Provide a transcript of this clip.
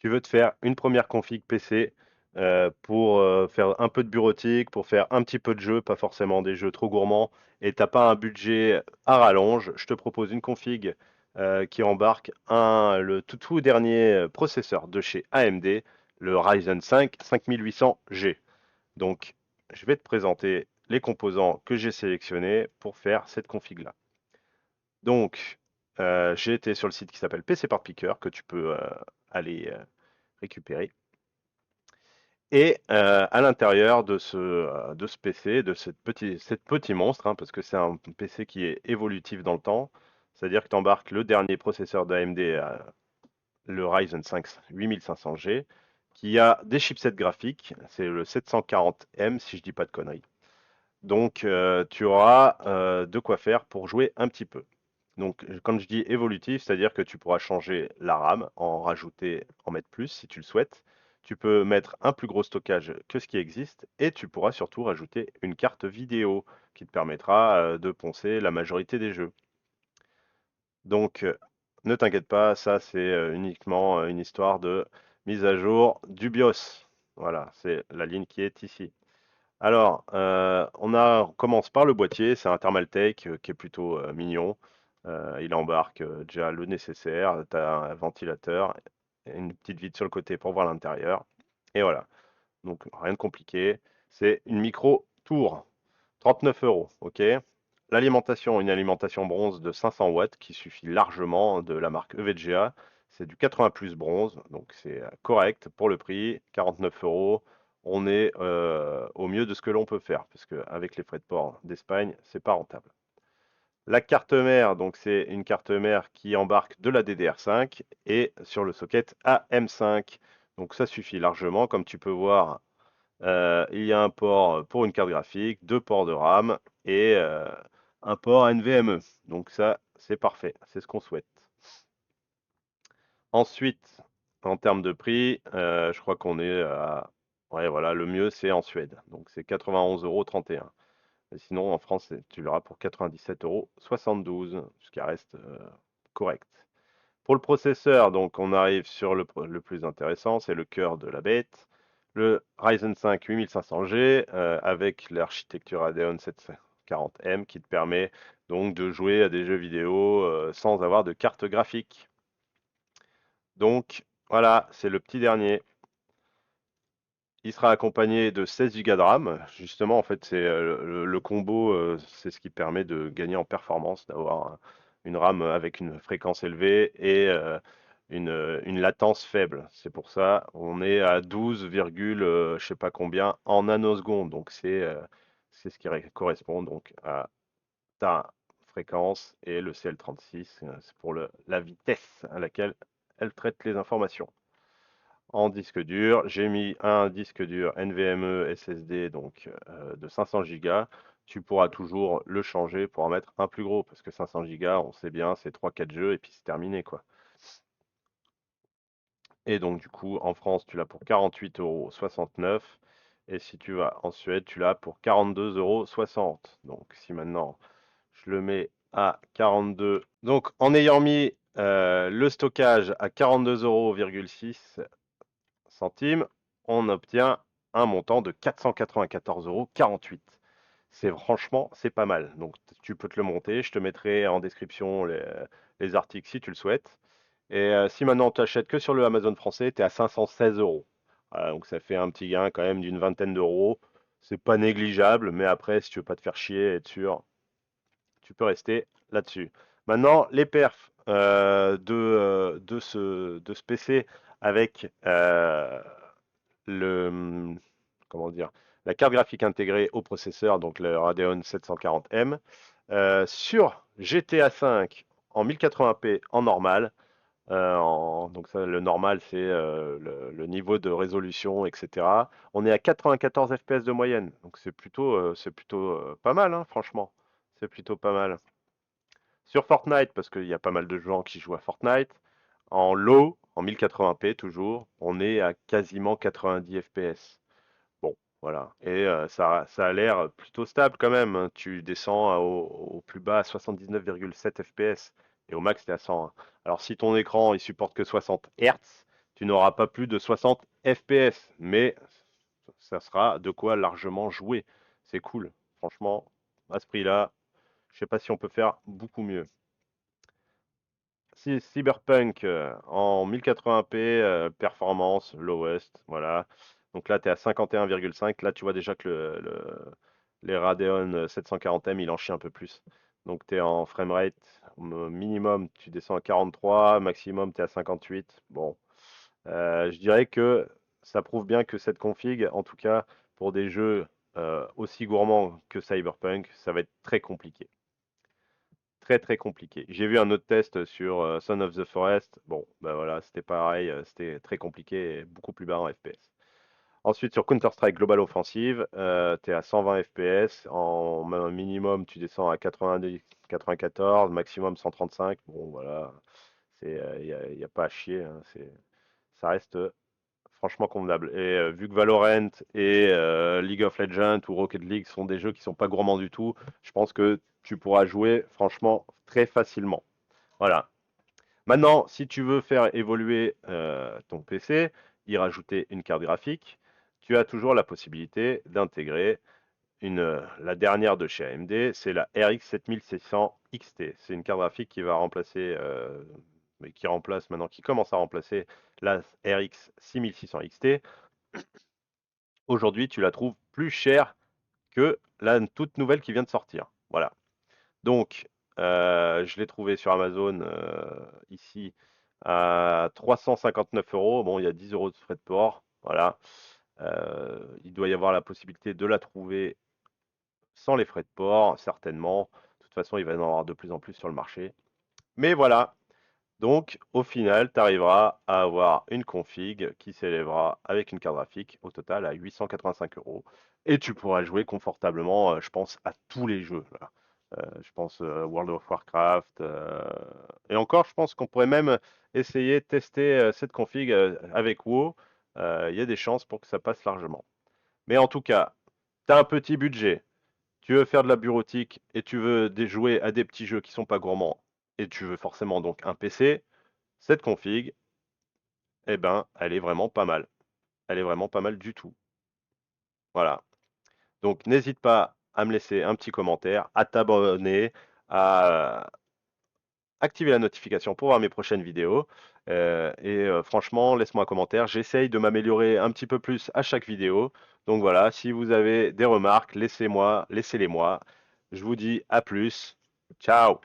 tu veux te faire une première config PC pour faire un peu de bureautique, pour faire un petit peu de jeu, pas forcément des jeux trop gourmands, et t'as pas un budget à rallonge, je te propose une config qui embarque le tout dernier processeur de chez AMD, le Ryzen 5 5800G. Donc, je vais te présenter les composants que j'ai sélectionnés pour faire cette config-là. Donc, j'ai été sur le site qui s'appelle PC Part Picker, que tu peux aller récupérer. Et à l'intérieur de ce PC, de cette petit monstre, hein, parce que c'est un PC qui est évolutif dans le temps, c'est-à-dire que tu embarques le dernier processeur d'AMD, le Ryzen 5 8500G, qui a des chipsets graphiques, c'est le 740M si je dis pas de conneries. Donc tu auras de quoi faire pour jouer un petit peu. Donc quand je dis évolutif, c'est-à-dire que tu pourras changer la RAM, en rajouter, en mettre plus si tu le souhaites. Tu peux mettre un plus gros stockage que ce qui existe et tu pourras surtout rajouter une carte vidéo qui te permettra de poncer la majorité des jeux. Donc ne t'inquiète pas, ça c'est uniquement une histoire de mise à jour du BIOS. Voilà, c'est la ligne qui est ici. Alors, on commence par le boîtier, c'est un Thermaltake qui est plutôt mignon. Il embarque déjà le nécessaire, tu as un ventilateur, et une petite vitre sur le côté pour voir l'intérieur. Et voilà, donc rien de compliqué. C'est une micro tour, 39 euros, ok? L'alimentation, une alimentation bronze de 500 watts qui suffit largement de la marque EVGA. C'est du 80 plus bronze, donc c'est correct pour le prix, 49 euros. On est au mieux de ce que l'on peut faire, parce qu'avec les frais de port d'Espagne, c'est pas rentable. La carte mère, donc c'est une carte mère qui embarque de la DDR5 et sur le socket AM5. Donc ça suffit largement, comme tu peux voir, il y a un port pour une carte graphique, deux ports de RAM et un port NVMe. Donc ça, c'est parfait, c'est ce qu'on souhaite. Ensuite, en termes de prix, je crois qu'on est à... Ouais, voilà, le mieux, c'est en Suède. Donc c'est 91,31 €. Et sinon, en France, tu l'auras pour 97,72 €, ce qui reste correct. Pour le processeur, donc on arrive sur le plus intéressant, c'est le cœur de la bête, le Ryzen 5 8500G avec l'architecture Radeon 740M qui te permet donc de jouer à des jeux vidéo sans avoir de carte graphique. Donc voilà, c'est le petit dernier. Il sera accompagné de 16 Go de RAM. Justement, en fait, c'est le combo, c'est ce qui permet de gagner en performance, d'avoir une RAM avec une fréquence élevée et une latence faible. C'est pour ça, on est à 12, je sais pas combien en nanosecondes. Donc c'est ce qui correspond donc à ta fréquence et le CL36, c'est pour la vitesse à laquelle elle traite les informations. En disque dur, j'ai mis un disque dur NVMe SSD donc de 500 Go. Tu pourras toujours le changer pour en mettre un plus gros parce que 500 Go, on sait bien, c'est 3-4 jeux et puis c'est terminé quoi. Et donc du coup, en France, tu l'as pour 48,69 € et si tu vas en Suède, tu l'as pour 42,60 €. Donc si maintenant je le mets à 42, donc en ayant mis le stockage à 42,06 €, on obtient un montant de 494,48 €. Franchement, c'est pas mal. Donc tu peux te le monter. Je te mettrai en description les articles si tu le souhaites. Et si maintenant tu achètes que sur le Amazon français, tu es à 516 euros. Voilà, donc ça fait un petit gain quand même d'une vingtaine d'euros. C'est pas négligeable, mais après, si tu veux pas te faire chier et être sûr, tu peux rester là-dessus. Maintenant, les perfs de ce PC avec le, comment dire, la carte graphique intégrée au processeur, donc le Radeon 740M, sur GTA 5 en 1080p en normal. Donc ça, le normal, c'est le niveau de résolution, etc. On est à 94 FPS de moyenne, donc c'est plutôt pas mal, hein, franchement. C'est plutôt pas mal. Sur Fortnite, parce qu'il y a pas mal de gens qui jouent à Fortnite, en low, en 1080p toujours, on est à quasiment 90 FPS. Bon, voilà. Et ça a l'air plutôt stable quand même, hein. Tu descends au plus bas à 79,7 FPS et au max, tu es à 100, hein. Alors, si ton écran il supporte que 60 Hz, tu n'auras pas plus de 60 FPS, mais ça sera de quoi largement jouer. C'est cool. Franchement, à ce prix-là, je sais pas si on peut faire beaucoup mieux. Cyberpunk en 1080p, performance, lowest, voilà. Donc là, tu es à 51,5. Là, tu vois déjà que les Radeon 740M, il en chie un peu plus. Donc tu es en framerate minimum, tu descends à 43, maximum, tu es à 58. Bon, je dirais que ça prouve bien que cette config, en tout cas pour des jeux aussi gourmands que Cyberpunk, ça va être très compliqué. Très très compliqué. J'ai vu un autre test sur Son of the Forest. Bon, bah voilà, c'était pareil, c'était très compliqué et beaucoup plus bas en FPS. Ensuite, sur Counter-Strike Global Offensive, tu es à 120 FPS. En minimum, tu descends à 90, 94, maximum 135. Bon, voilà, il y a pas à chier, hein, ça reste franchement convenable. Et vu que Valorant et League of Legends ou Rocket League sont des jeux qui sont pas gourmands du tout, je pense que tu pourras jouer franchement très facilement. Voilà. Maintenant, si tu veux faire évoluer ton PC, y rajouter une carte graphique, tu as toujours la possibilité d'intégrer la dernière de chez AMD, c'est la RX 7600 XT. C'est une carte graphique qui va remplacer, mais qui remplace maintenant, qui commence à remplacer la RX 6600 XT. Aujourd'hui, tu la trouves plus chère que la toute nouvelle qui vient de sortir. Voilà. Donc, je l'ai trouvée sur Amazon ici à 359 euros. Bon, il y a 10 euros de frais de port. Voilà. Il doit y avoir la possibilité de la trouver sans les frais de port, certainement. De toute façon, il va y en avoir de plus en plus sur le marché. Mais voilà. Donc, au final, tu arriveras à avoir une config qui s'élèvera avec une carte graphique au total à 885 euros. Et tu pourras jouer confortablement, je pense, à tous les jeux. Là. Je pense World of Warcraft. Et encore, je pense qu'on pourrait même essayer de tester cette config avec WoW. Il y a des chances pour que ça passe largement. Mais en tout cas, tu as un petit budget, tu veux faire de la bureautique et tu veux jouer à des petits jeux qui sont pas gourmands et tu veux forcément donc un PC, cette config, eh ben, elle est vraiment pas mal. Elle est vraiment pas mal du tout. Voilà. Donc n'hésite pas à me laisser un petit commentaire, à t'abonner, à activer la notification pour voir mes prochaines vidéos. Franchement, laisse-moi un commentaire. J'essaye de m'améliorer un petit peu plus à chaque vidéo. Donc voilà, si vous avez des remarques, laissez-les moi. Je vous dis à plus. Ciao!